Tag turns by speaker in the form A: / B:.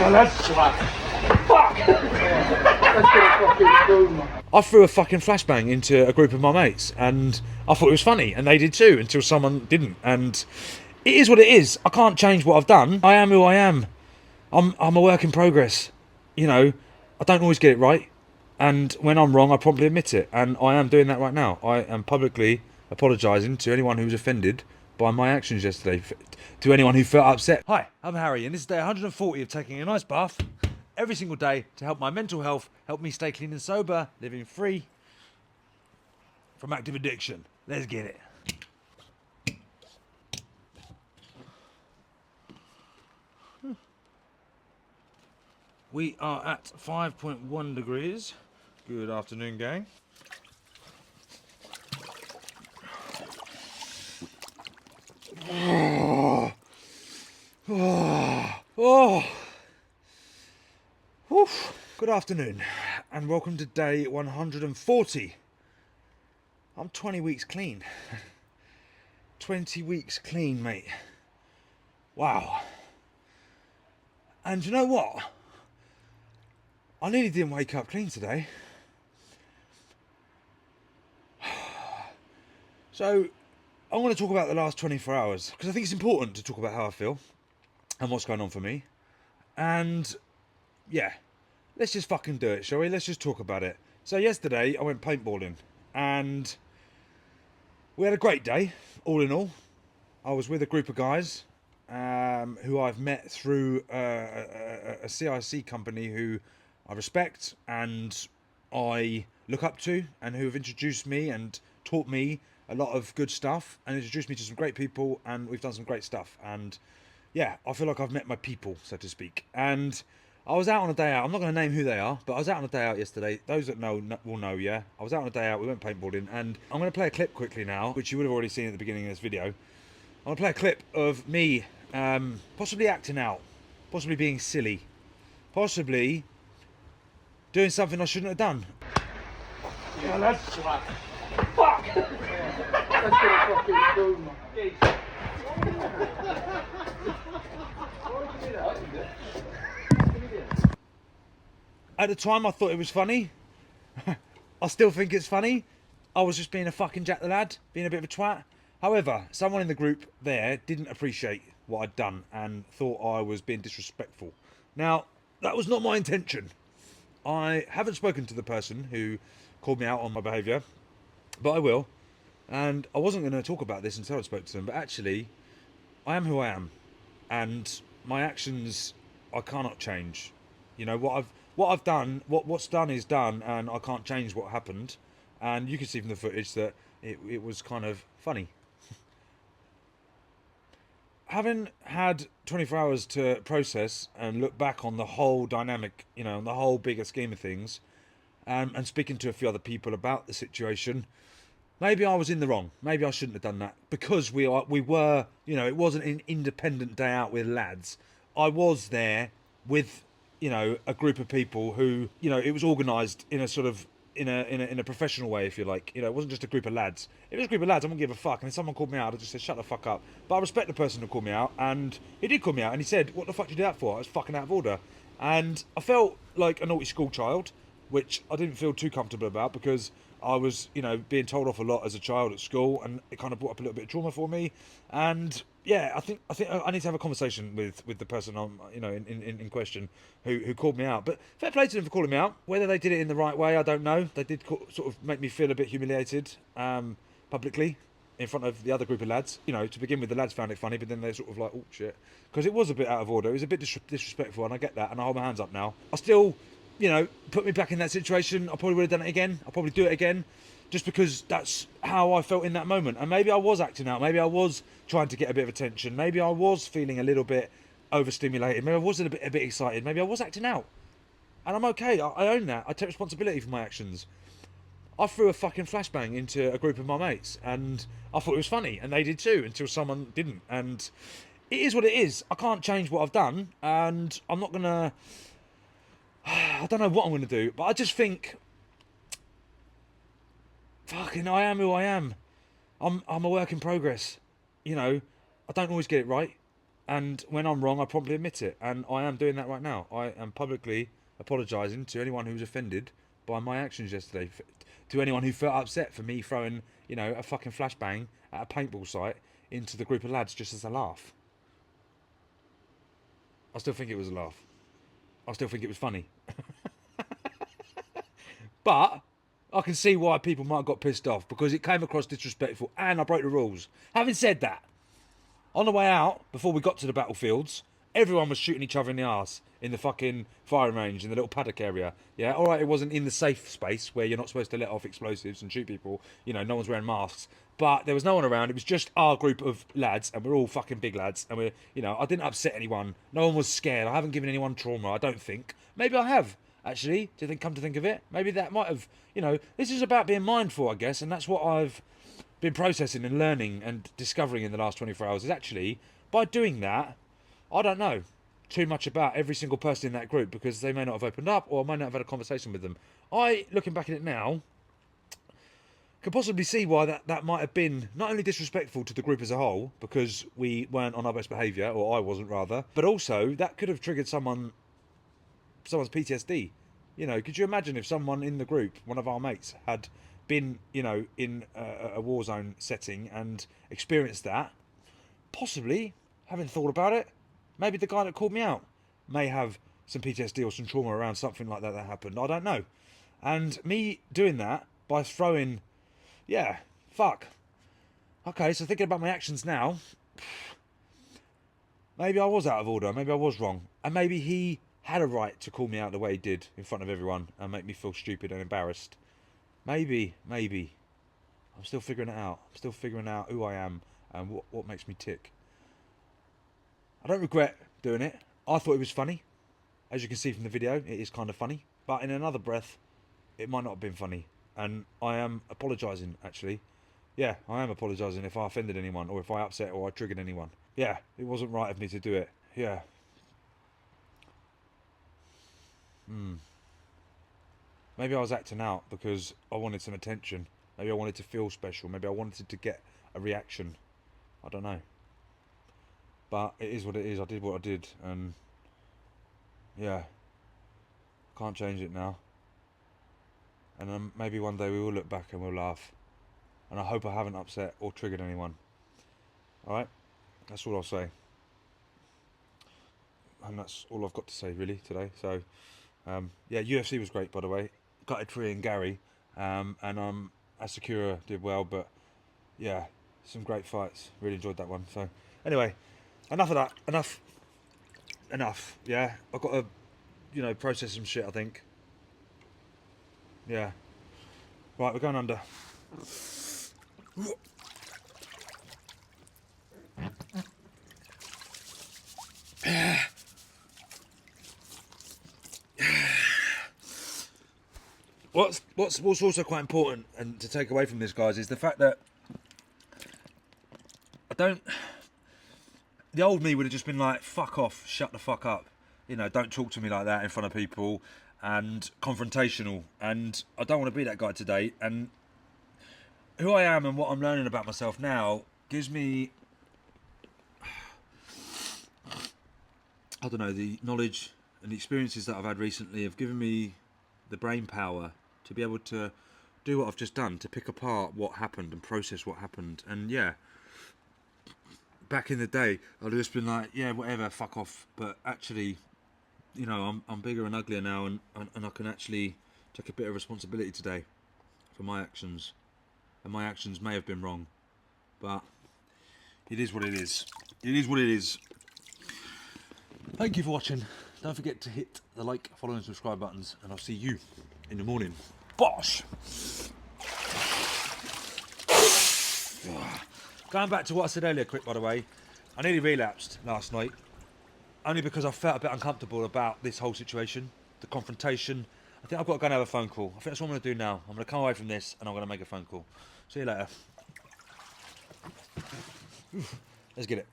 A: Yeah, that's flat. Fuck! Let's get a fucking spoon, man. I threw a fucking flashbang into a group of my mates, and I thought it was funny, and they did too, until someone didn't. And it is what it is. I can't change what I've done. I am who I am. I'm a work in progress. You know, I don't always get it right, and when I'm wrong, I promptly admit it, and I am doing that right now. I am publicly apologising to anyone who was offended by my actions yesterday, to anyone who felt upset. Hi, I'm Harry, and this is day 140 of taking a nice bath every single day to help my mental health, help me stay clean and sober, living free from active addiction. Let's get it. We are at 5.1 degrees. Good afternoon, gang. Good afternoon, and welcome to day 140. I'm 20 weeks clean. 20 weeks clean, mate. Wow. And you know what? I nearly didn't wake up clean today. So, I want to talk about the last 24 hours, because I think it's important to talk about how I feel and what's going on for me. And, yeah, let's just fucking do it, shall we? Let's just talk about it. So yesterday, I went paintballing, and we had a great day, all in all. I was with a group of guys who I've met through a CIC company who I respect and I look up to, and who have introduced me and taught me a lot of good stuff and introduced me to some great people, and we've done some great stuff. And yeah, I feel like I've met my people, so to speak. And I was out on a day out. I'm not going to name who they are, but I was out on a day out yesterday. Those that know will know, yeah. I was out on a day out. We went paintballing, and I'm going to play a clip quickly now, which you would have already seen at the beginning of this video. I'm going to play a clip of me possibly acting out, possibly being silly, possibly doing something I shouldn't have done. Yeah, that's flat. Fuck! Let's get a fucking spoon, man. At the time, I thought it was funny. I still think it's funny. I was just being a fucking Jack the Lad, being a bit of a twat. However, someone in the group there didn't appreciate what I'd done and thought I was being disrespectful. Now, that was not my intention. I haven't spoken to the person who called me out on my behaviour, but I will. And I wasn't going to talk about this until I spoke to them, but actually, I am who I am. And my actions, I cannot change. You know, what I've done, what's done is done, and I can't change what happened. And you can see from the footage that it was kind of funny. Having had 24 hours to process and look back on the whole dynamic, you know, on the whole bigger scheme of things, and speaking to a few other people about the situation, maybe I was in the wrong. Maybe I shouldn't have done that, because we were, you know, it wasn't an independent day out with lads. I was there with, you know, a group of people who, you know, it was organised in a sort of in a professional way, if you like. You know, it wasn't just a group of lads. If it was a group of lads, I wouldn't give a fuck. And if someone called me out, I'd just say, shut the fuck up. But I respect the person who called me out, and he did call me out, and he said, what the fuck did you do that for? I was fucking out of order. And I felt like a naughty school child, which I didn't feel too comfortable about, because I was, you know, being told off a lot as a child at school, and it kind of brought up a little bit of trauma for me. And yeah, I think I need to have a conversation with the person I'm, you know, in question who called me out. But fair play to them for calling me out. Whether they did it in the right way, I don't know. They did sort of make me feel a bit humiliated publicly in front of the other group of lads. You know, to begin with, the lads found it funny, but then they're sort of like, oh shit, because it was a bit out of order. It was a bit disrespectful, and I get that, and I hold my hands up now. I still, you know, put me back in that situation. I probably would have done it again. I'll probably do it again, just because that's how I felt in that moment. And maybe I was acting out. Maybe I was trying to get a bit of attention. Maybe I was feeling a little bit overstimulated. Maybe I was a bit excited. Maybe I was acting out. And I'm okay. I own that. I take responsibility for my actions. I threw a fucking flashbang into a group of my mates, and I thought it was funny, and they did too, until someone didn't. And it is what it is. I can't change what I've done, and I'm not gonna... I don't know what I'm going to do, but I just think, fucking, I am who I am. I'm a work in progress. You know, I don't always get it right, And when I'm wrong, I promptly admit it. And I am doing that right now. I am publicly apologising to anyone who was offended by my actions yesterday. To anyone who felt upset for me throwing, you know, a fucking flashbang at a paintball site into the group of lads just as a laugh. I still think it was a laugh. I still think it was funny. But I can see why people might have got pissed off, because it came across disrespectful and I broke the rules. Having said that, on the way out, before we got to the battlefields, everyone was shooting each other in the arse in the fucking firing range, in the little paddock area. Yeah, alright, it wasn't in the safe space where you're not supposed to let off explosives and shoot people. You know, no one's wearing masks. But there was no one around. It was just our group of lads, and we're all fucking big lads. And we're, you know, I didn't upset anyone. No one was scared. I haven't given anyone trauma, I don't think. Maybe I have, actually. Come to think of it? Maybe that might have, you know, this is about being mindful, I guess, and that's what I've been processing and learning and discovering in the last 24 hours, is actually, by doing that, I don't know too much about every single person in that group, because they may not have opened up, or I may not have had a conversation with them. I, looking back at it now, can possibly see why that might have been not only disrespectful to the group as a whole, because we weren't on our best behaviour, or I wasn't rather, but also that could have triggered someone's PTSD. You know, could you imagine if someone in the group, one of our mates, had been, you know, in a war zone setting and experienced that? Possibly, having thought about it, maybe the guy that called me out may have some PTSD or some trauma around something like that happened. I don't know. And me doing that by throwing, yeah, fuck. Okay, so thinking about my actions now, maybe I was out of order, maybe I was wrong, and maybe he had a right to call me out the way he did in front of everyone and make me feel stupid and embarrassed. Maybe. I'm still figuring it out. I'm still figuring out who I am and what makes me tick. I don't regret doing it. I thought it was funny. As you can see from the video, it is kind of funny. But in another breath, it might not have been funny. And I am apologising, actually. Yeah, I am apologising if I offended anyone, or if I upset or I triggered anyone. Yeah, it wasn't right of me to do it. Yeah. Maybe I was acting out because I wanted some attention. Maybe I wanted to feel special. Maybe I wanted to get a reaction. I don't know. But it is what it is. I did what I did, and yeah, can't change it now. And maybe one day we will look back and we'll laugh. And I hope I haven't upset or triggered anyone. Alright? That's all I'll say. And that's all I've got to say, really, today. So, yeah, UFC was great, by the way. Gutted for Ian Gary. And Asakura did well, but yeah, some great fights. Really enjoyed that one. So, anyway, enough of that. Enough. Yeah, I've got to, you know, process some shit, I think. Yeah. Right, we're going under. What's also quite important and to take away from this, guys, is the fact that the old me would have just been like, fuck off, shut the fuck up, you know, don't talk to me like that in front of people, and confrontational. And I don't want to be that guy today. And who I am and what I'm learning about myself now gives me, I don't know, the knowledge and the experiences that I've had recently have given me the brain power to be able to do what I've just done, to pick apart what happened and process what happened. And yeah, back in the day, I'd have just been like, yeah, whatever, fuck off. But actually, you know, I'm bigger and uglier now, and I can actually take a bit of responsibility today for my actions. And my actions may have been wrong, but it is what it is. It is what it is. Thank you for watching. Don't forget to hit the like, follow and subscribe buttons, and I'll see you in the morning. Bosh! Going back to what I said earlier, quick, by the way, I nearly relapsed last night, only because I felt a bit uncomfortable about this whole situation, the confrontation. I think I've got to go and have a phone call. I think that's what I'm going to do now. I'm going to come away from this and I'm going to make a phone call. See you later. Let's get it.